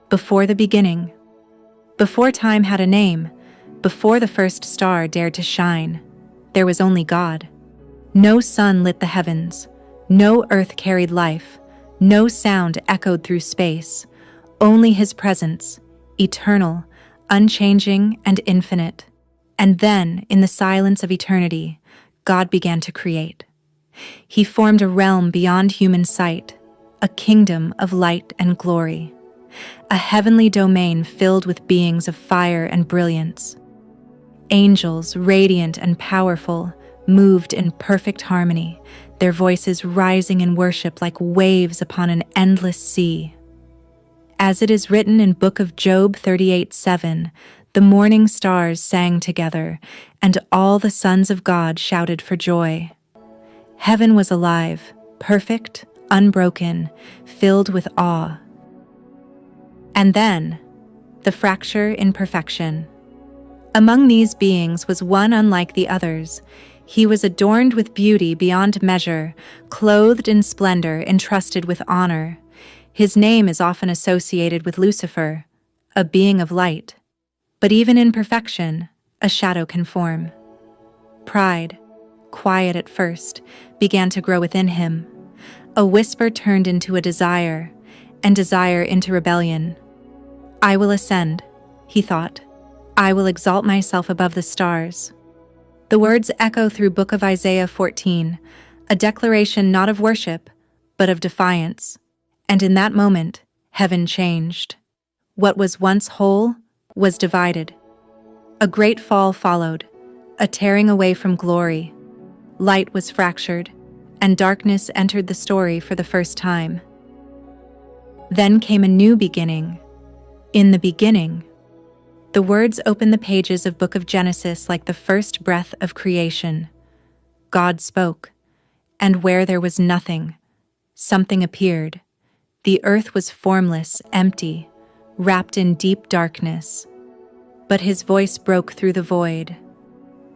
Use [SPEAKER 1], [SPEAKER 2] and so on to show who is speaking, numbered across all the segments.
[SPEAKER 1] Before the beginning, before time had a name, before the first star dared to shine, there was only God. No sun lit the heavens, no earth carried life, no sound echoed through space, only His presence, eternal, unchanging, and infinite. And then, in the silence of eternity, God began to create. He formed a realm beyond human sight, a kingdom of light and glory, a heavenly domain filled with beings of fire and brilliance. Angels, radiant and powerful, moved in perfect harmony, their voices rising in worship like waves upon an endless sea. As it is written in Book of Job 38:7, the morning stars sang together, and all the sons of God shouted for joy. Heaven was alive, perfect, unbroken, filled with awe. And then, the fracture in perfection. Among these beings was one unlike the others. He was adorned with beauty beyond measure, clothed in splendor, entrusted with honor. His name is often associated with Lucifer, a being of light. But even in perfection, a shadow can form. Pride, quiet at first, began to grow within him. A whisper turned into a desire, and desire into rebellion. I will ascend, he thought. I will exalt myself above the stars. The words echo through Book of Isaiah 14, a declaration not of worship, but of defiance. And in that moment, heaven changed. What was once whole was divided. A great fall followed, a tearing away from glory. Light was fractured, and darkness entered the story for the first time. Then came a new beginning. In the beginning. The words open the pages of Book of Genesis like the first breath of creation. God spoke, and where there was nothing, something appeared. The earth was formless, empty, wrapped in deep darkness. But His voice broke through the void.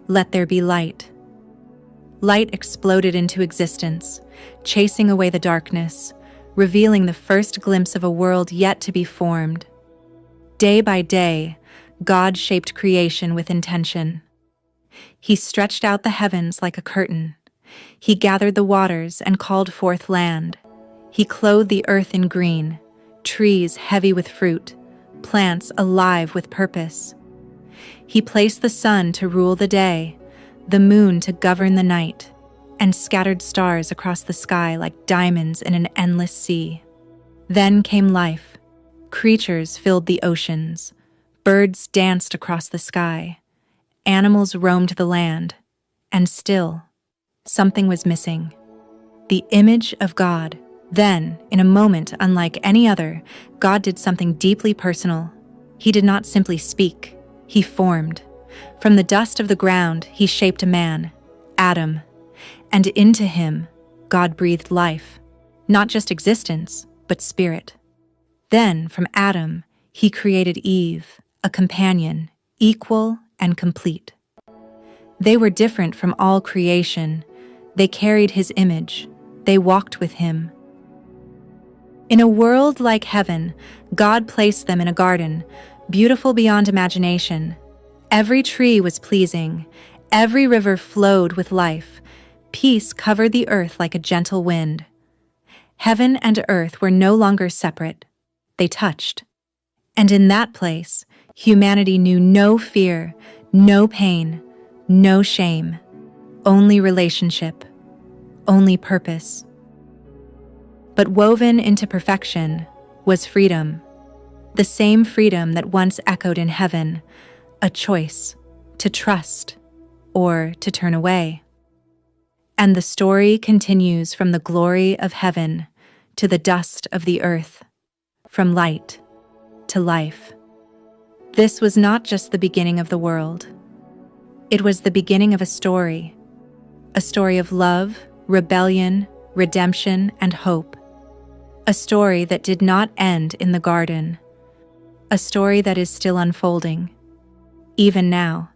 [SPEAKER 1] Let there be light. Light exploded into existence, chasing away the darkness, revealing the first glimpse of a world yet to be formed. Day by day, God shaped creation with intention. He stretched out the heavens like a curtain. He gathered the waters and called forth land. He clothed the earth in green, trees heavy with fruit, plants alive with purpose. He placed the sun to rule the day, the moon to govern the night, and scattered stars across the sky like diamonds in an endless sea. Then came life. Creatures filled the oceans. Birds danced across the sky. Animals roamed the land. And still, something was missing. The image of God. Then, in a moment unlike any other, God did something deeply personal. He did not simply speak. He formed. From the dust of the ground, He shaped a man, Adam. And into him, God breathed life. Not just existence, but spirit. Then, from Adam, He created Eve, a companion, equal and complete. They were different from all creation. They carried His image. They walked with Him. In a world like heaven, God placed them in a garden, beautiful beyond imagination. Every tree was pleasing. Every river flowed with life. Peace covered the earth like a gentle wind. Heaven and earth were no longer separate. They touched. And in that place, humanity knew no fear, no pain, no shame, only relationship, only purpose. But woven into perfection was freedom, the same freedom that once echoed in heaven, a choice to trust or to turn away. And the story continues from the glory of heaven to the dust of the earth, from light to life. This was not just the beginning of the world. It was the beginning of a story of love, rebellion, redemption, and hope. A story that did not end in the garden. A story that is still unfolding, even now.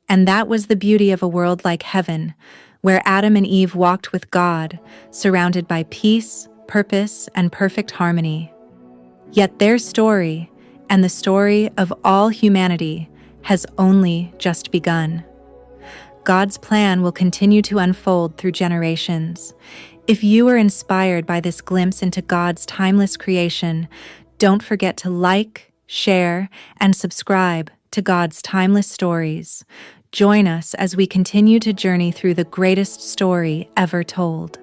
[SPEAKER 1] And that was the beauty of a world like heaven, where Adam and Eve walked with God, surrounded by peace, purpose, and perfect harmony. Yet their story, and the story of all humanity, has only just begun. God's plan will continue to unfold through generations. If you were inspired by this glimpse into God's timeless creation, don't forget to like, share, and subscribe to God's Timeless Stories. Join us as we continue to journey through the greatest story ever told.